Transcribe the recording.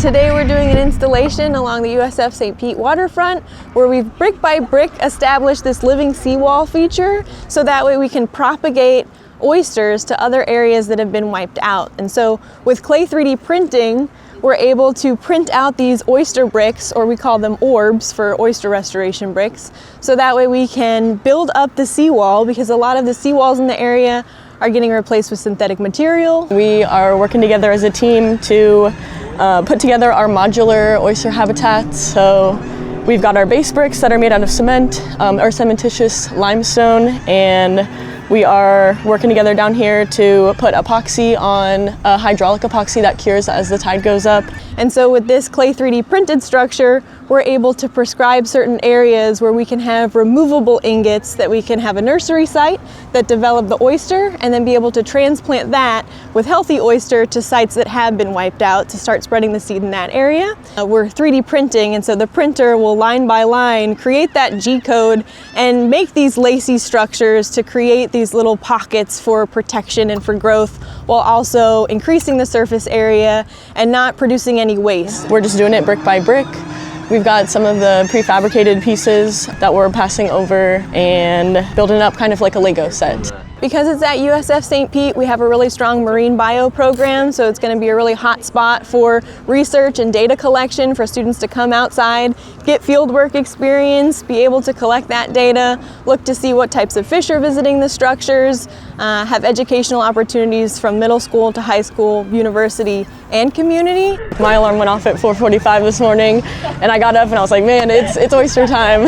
Today we're doing an installation along the USF St. Pete waterfront where we've brick by brick established this living seawall feature so that way we can propagate oysters to other areas that have been wiped out. And so with clay 3D printing, we're able to print out these oyster bricks, or we call them orbs for oyster restoration bricks, so that way we can build up the seawall, because a lot of the seawalls in the area are getting replaced with synthetic material. We are working together as a team to put together our modular oyster habitats. So we've got our base bricks that are made out of cement, or cementitious limestone, and we are working together down here to put epoxy on a hydraulic epoxy that cures as the tide goes up. And so with this clay 3D printed structure, we're able to prescribe certain areas where we can have removable ingots, that we can have a nursery site that develop the oyster and then be able to transplant that with healthy oyster to sites that have been wiped out to start spreading the seed in that area. We're 3D printing, and so the printer will line by line create that G-code and make these lacy structures to create these little pockets for protection and for growth, while also increasing the surface area and not producing any waste. We're just doing it brick by brick. We've got some of the prefabricated pieces that we're passing over and building up kind of like a Lego set. Because it's at USF St. Pete, we have a really strong marine bio program, so it's going to be a really hot spot for research and data collection for students to come outside, get fieldwork experience, be able to collect that data, look to see what types of fish are visiting the structures, have educational opportunities from middle school to high school, university, and community. My alarm went off at 4:45 this morning, and I got up and I was like, man, it's oyster time.